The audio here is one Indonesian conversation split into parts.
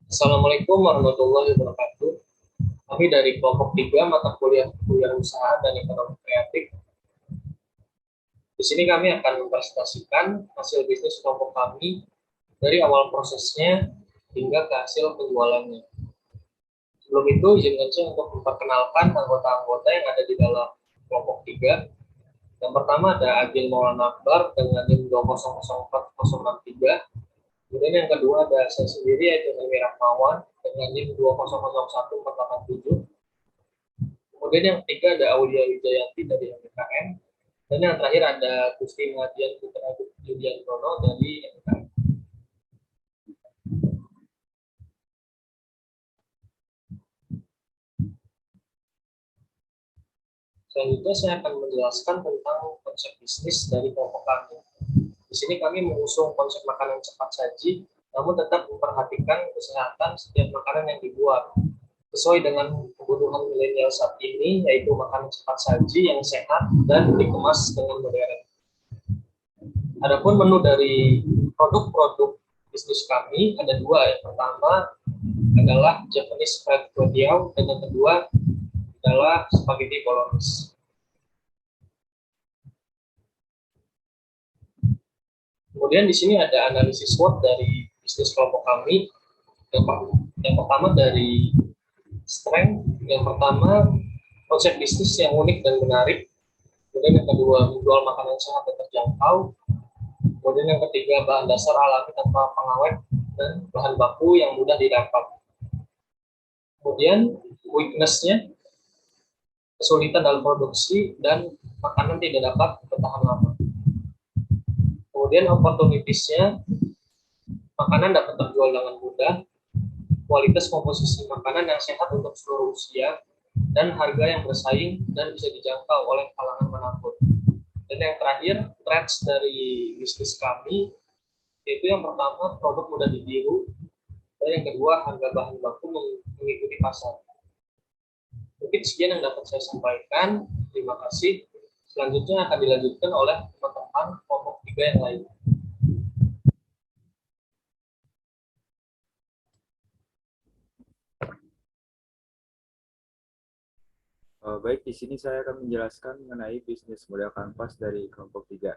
Assalamualaikum warahmatullahi wabarakatuh. Kami dari kelompok 3 mata kuliah usaha dan ekonomi kreatif. Di sini kami akan mempresentasikan hasil bisnis kelompok kami dari awal prosesnya hingga ke hasil penjualannya. Sebelum itu, izinkan saya untuk memperkenalkan anggota-anggota yang ada di dalam kelompok 3. Yang pertama ada Agil Maulana Akbar dengan NIM 2004063. Kemudian yang kedua ada saya sendiri yaitu Helmi Rahmawan dengan NIM 2001487. Kemudian yang ketiga ada Aulia Wijayanti dari MKM. Dan yang terakhir ada Gusti Madian Putra Yudiantono dari MKM. Selanjutnya saya akan menjelaskan tentang konsep bisnis dari kelompok kami. Di sini kami mengusung konsep makanan cepat saji, namun tetap memperhatikan kesehatan setiap makanan yang dibuat. Sesuai dengan kebutuhan milenial saat ini, yaitu makanan cepat saji yang sehat dan dikemas dengan modern. Adapun menu dari produk-produk bisnis kami ada dua. Yang pertama adalah Japanese fried kwetiau dan yang kedua adalah spaghetti bolognese. Kemudian di sini ada analisis SWOT dari bisnis kelompok kami. Yang pertama dari strength, yang pertama konsep bisnis yang unik dan menarik. Kemudian yang kedua menjual makanan sehat dan terjangkau. Kemudian yang ketiga bahan dasar alami tanpa pengawet dan bahan baku yang mudah didapat. Kemudian weakness-nya kesulitan dalam produksi dan makanan tidak dapat bertahan lama. Kemudian opportunities-nya makanan dapat terjual dengan mudah, kualitas komposisi makanan yang sehat untuk seluruh usia, dan harga yang bersaing dan bisa dijangkau oleh kalangan manapun. Dan yang terakhir, threats dari bisnis kami, yaitu yang pertama produk mudah ditiru, dan yang kedua harga bahan baku mengikuti pasar. Mungkin sekian yang dapat saya sampaikan. Terima kasih. Selanjutnya akan dilanjutkan oleh teman-teman kelompok 3 yang lain. Baik, di sini saya akan menjelaskan mengenai bisnis model kanvas dari kelompok 3.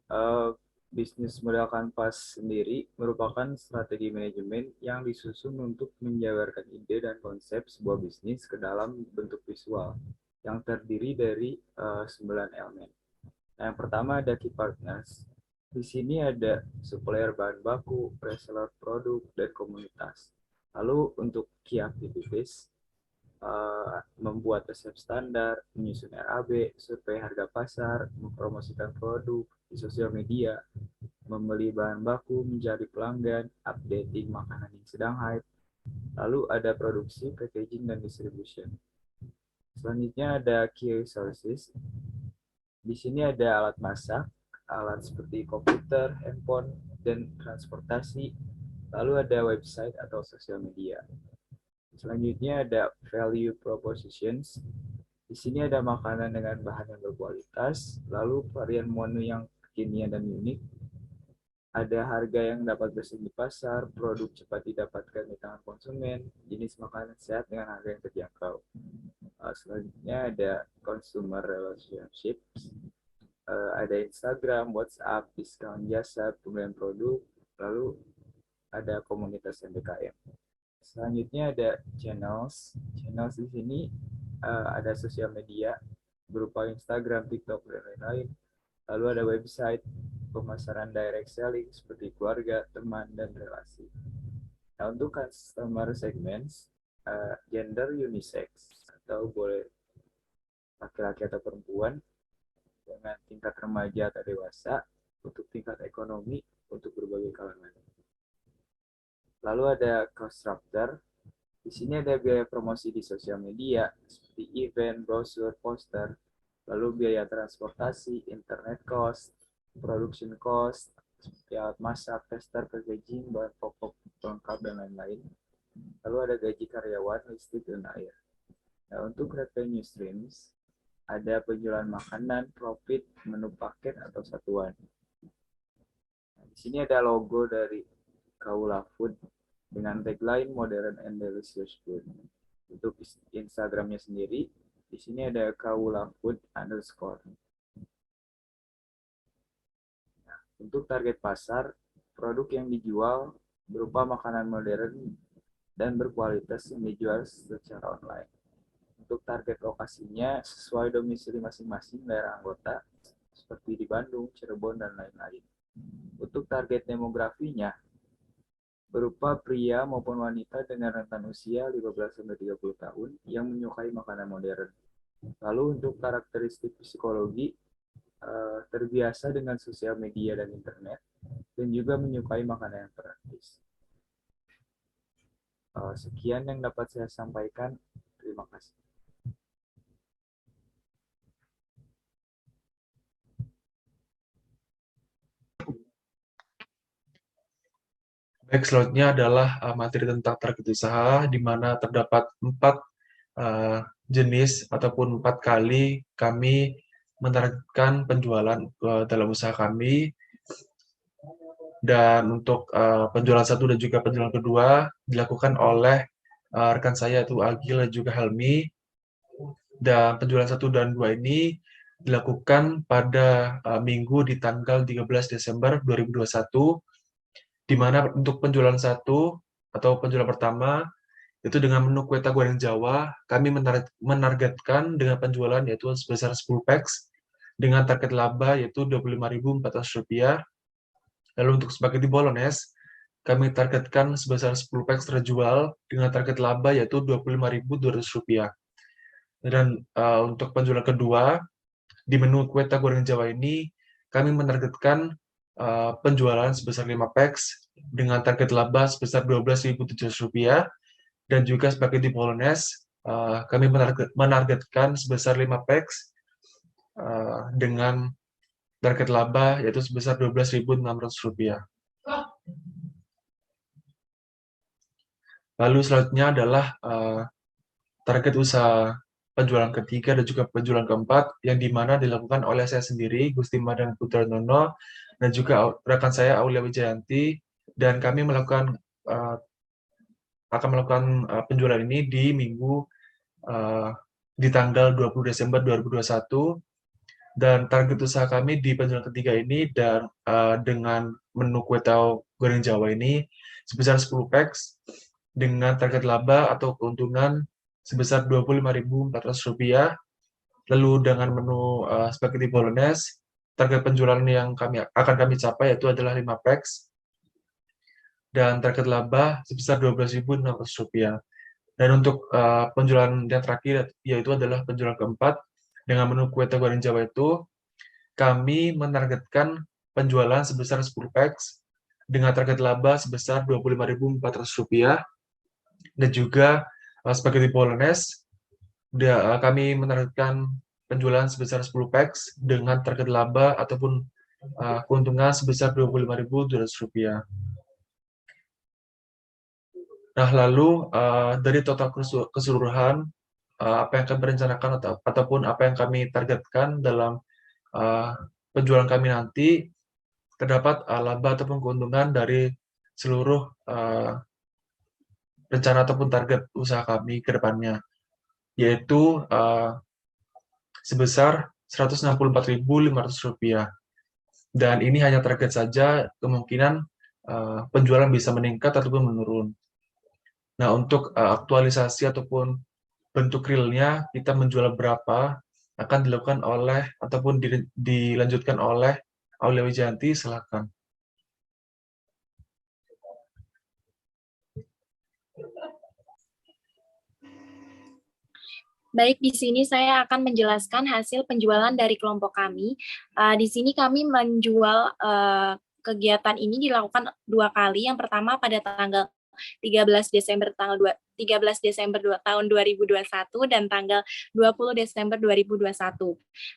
Uh, Bisnis model kanvas sendiri merupakan strategi manajemen yang disusun untuk menjabarkan ide dan konsep sebuah bisnis ke dalam bentuk visual yang terdiri dari 9 elemen. Nah, yang pertama ada key partners. Di sini ada supplier bahan baku, reseller produk, dan komunitas. Lalu untuk key activities, membuat resep standar, menyusun RAB, survei harga pasar, mempromosikan produk di sosial media, membeli bahan baku, mencari pelanggan, updating makanan yang sedang hype. Lalu ada produksi, packaging, dan distribution. Selanjutnya ada key resources. Di sini ada alat masak, alat seperti komputer, handphone, dan transportasi. Lalu ada website atau sosial media. Selanjutnya ada value propositions. Di sini ada makanan dengan bahan yang berkualitas, lalu varian menu yang kekinian dan unik, ada harga yang dapat bersaing di pasar, produk cepat didapatkan di tangan konsumen, jenis makanan sehat dengan harga yang terjangkau. Selanjutnya ada consumer relationships, ada Instagram, WhatsApp, diskon jasa, pembelian produk, lalu ada komunitas MBKM. Selanjutnya ada channels. Channels di sini ada sosial media berupa Instagram, TikTok, dan lain-lain. Lalu ada website, pemasaran direct selling seperti keluarga, teman, dan relasi. Nah, untuk customer segments, gender unisex atau boleh laki-laki atau perempuan dengan tingkat remaja atau dewasa, untuk tingkat ekonomi, untuk berbagai kalangan. Lalu ada cost structure. Di sini ada biaya promosi di sosial media seperti event, brosur, poster, lalu biaya transportasi, internet cost, production cost, seperti alat masak, tester, packaging, bahan pokok, pelengkap, dan lain-lain. Lalu ada gaji karyawan, listrik, dan air. Nah, untuk revenue streams, ada penjualan makanan, profit, menu paket, atau satuan. Nah, di sini ada logo dari Kaula Food. dengan tagline modern and delicious food. Untuk Instagramnya sendiri, di sini ada kaulafood_. Untuk target pasar, produk yang dijual berupa makanan modern dan berkualitas yang dijual secara online. Untuk target lokasinya sesuai domisili masing-masing daerah anggota, seperti di Bandung, Cirebon, dan lain-lain. Untuk target demografinya, berupa pria maupun wanita dengan rentan usia 15-30 tahun yang menyukai makanan modern. Lalu untuk karakteristik psikologi, terbiasa dengan sosial media dan internet, dan juga menyukai makanan yang praktis. Sekian yang dapat saya sampaikan. Terima kasih. Baik, selanjutnya adalah materi tentang target usaha, di mana terdapat 4 jenis ataupun 4 kali kami menargetkan penjualan dalam usaha kami. Dan untuk penjualan 1 dan juga penjualan kedua dilakukan oleh rekan saya yaitu Agil dan juga Helmi. Dan penjualan 1 dan 2 ini dilakukan pada Minggu di tanggal 13 Desember 2021, di mana untuk penjualan 1 atau penjualan pertama itu dengan menu kue goreng Jawa, kami menargetkan dengan penjualan yaitu sebesar 10 packs dengan target laba yaitu Rp25.400. Lalu untuk spaghetti bolognese, kami targetkan sebesar 10 packs terjual dengan target laba yaitu Rp25.200. Dan untuk penjualan kedua, di menu kue goreng Jawa ini, kami menargetkan penjualan sebesar 5 packs dengan target laba sebesar Rp12.700. Dan juga spaghetti bolognese, kami menargetkan sebesar 5 packs dengan target laba yaitu sebesar Rp12.600. Lalu selanjutnya adalah target usaha penjualan ketiga dan juga penjualan keempat, yang dimana dilakukan oleh saya sendiri, Gusti Madan Putra Nono, dan juga rekan saya Aulia Wijayanti, dan kami akan melakukan penjualan ini di Minggu di tanggal 20 Desember 2021. Dan target usaha kami di penjualan ketiga ini dan dengan menu kue goreng Jawa ini sebesar 10 packs dengan target laba atau keuntungan sebesar Rp25.400. Lalu dengan menu spaghetti bolognese, target penjualan yang akan kami capai yaitu adalah 5 packs dan target laba sebesar Rp12.600. Dan untuk penjualan yang terakhir yaitu adalah penjualan keempat dengan menu kue goreng Jawa itu, kami menargetkan penjualan sebesar 10 packs dengan target laba sebesar Rp25.400. Dan juga spaghetti bolognese, kami menargetkan penjualan sebesar 10 packs dengan target laba ataupun keuntungan sebesar Rp25.200. Nah, lalu dari total keseluruhan apa yang kami rencanakan ataupun apa yang kami targetkan dalam penjualan kami nanti, terdapat laba ataupun keuntungan dari seluruh rencana ataupun target usaha kami ke depannya, yaitu sebesar Rp164.500. Dan ini hanya target saja, kemungkinan penjualan bisa meningkat ataupun menurun. Nah, untuk aktualisasi ataupun bentuk realnya kita menjual berapa akan dilakukan oleh ataupun dilanjutkan oleh Aulia Wijayanti. Silakan. Baik, di sini saya akan menjelaskan hasil penjualan dari kelompok kami. Di sini kami menjual kegiatan ini dilakukan 2 kali. Yang pertama pada tanggal 13 Desember tahun 2021 dan tanggal 20 Desember 2021.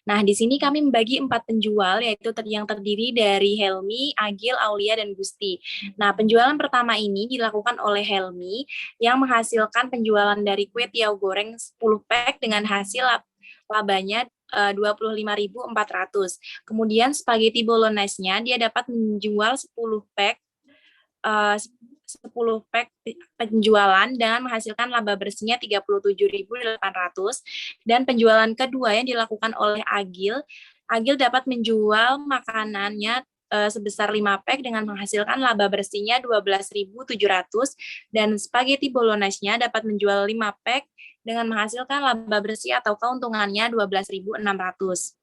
Nah, di sini kami membagi 4 penjual, yaitu yang terdiri dari Helmi, Agil, Aulia, dan Gusti. Nah, penjualan pertama ini dilakukan oleh Helmi yang menghasilkan penjualan dari kue tiaw goreng 10 pack dengan hasil labanya 25.400. Kemudian spaghetti bolognese-nya dia dapat menjual 10 pack penjualan dengan menghasilkan laba bersihnya 37.800, dan penjualan kedua yang dilakukan oleh Agil dapat menjual makanannya sebesar 5 pack dengan menghasilkan laba bersihnya 12.700, dan spaghetti bolognese-nya dapat menjual 5 pack dengan menghasilkan laba bersih atau keuntungannya 12.600.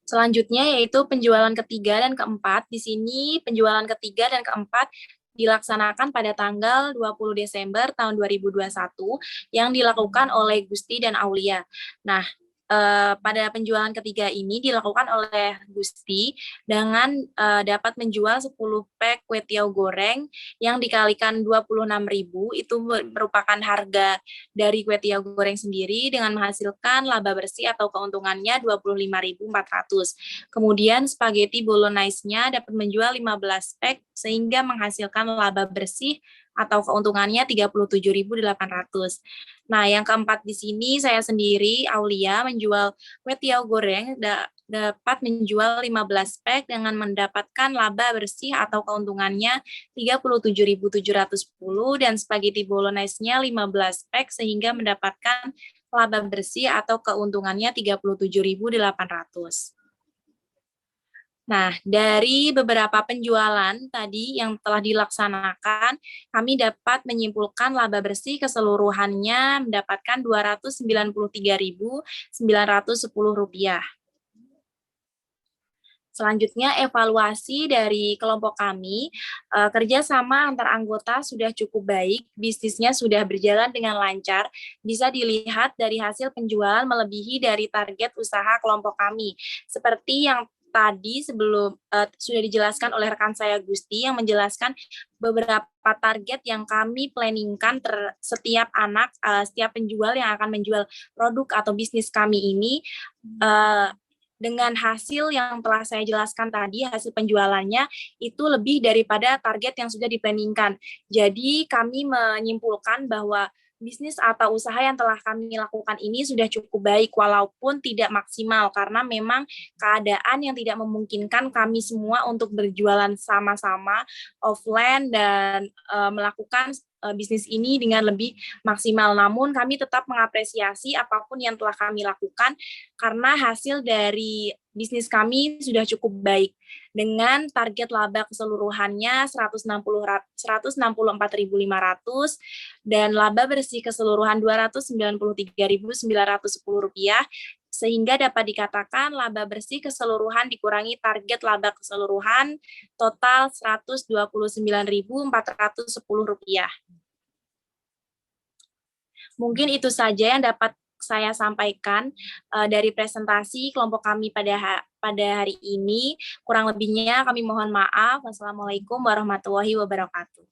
Selanjutnya yaitu penjualan ketiga dan keempat. Di sini penjualan ketiga dan keempat dilaksanakan pada tanggal 20 Desember tahun 2021 yang dilakukan oleh Gusti dan Aulia. Nah, pada penjualan ketiga ini dilakukan oleh Gusti dengan dapat menjual 10 pack kue tiaw goreng yang dikalikan 26.000, itu merupakan harga dari kue tiaw goreng sendiri dengan menghasilkan laba bersih atau keuntungannya 25.400. Kemudian spaghetti bolognese-nya dapat menjual 15 pack sehingga menghasilkan laba bersih atau keuntungannya 37.800. Nah, yang keempat di sini saya sendiri, Aulia, menjual kue tiaw goreng dapat menjual 15 pack dengan mendapatkan laba bersih atau keuntungannya 37.710, dan spaghetti bolognese-nya 15 pack sehingga mendapatkan laba bersih atau keuntungannya 37.800. Nah, dari beberapa penjualan tadi yang telah dilaksanakan, kami dapat menyimpulkan laba bersih keseluruhannya mendapatkan Rp293.910. Selanjutnya, evaluasi dari kelompok kami, kerjasama antar anggota sudah cukup baik, bisnisnya sudah berjalan dengan lancar, bisa dilihat dari hasil penjualan melebihi dari target usaha kelompok kami. Seperti yang tadi sebelum sudah dijelaskan oleh rekan saya Gusti yang menjelaskan beberapa target yang kami planningkan setiap setiap penjual yang akan menjual produk atau bisnis kami ini, dengan hasil yang telah saya jelaskan tadi, hasil penjualannya itu lebih daripada target yang sudah diplanningkan. Jadi kami menyimpulkan bahwa bisnis atau usaha yang telah kami lakukan ini sudah cukup baik walaupun tidak maksimal karena memang keadaan yang tidak memungkinkan kami semua untuk berjualan sama-sama offline dan melakukan bisnis ini dengan lebih maksimal. Namun kami tetap mengapresiasi apapun yang telah kami lakukan karena hasil dari bisnis kami sudah cukup baik dengan target laba keseluruhannya 164.500 dan laba bersih keseluruhan Rp293.910, sehingga dapat dikatakan laba bersih keseluruhan dikurangi target laba keseluruhan total Rp129.410. Mungkin itu saja yang dapat saya sampaikan dari presentasi kelompok kami pada hari ini. Kurang lebihnya kami mohon maaf. Wassalamualaikum warahmatullahi wabarakatuh.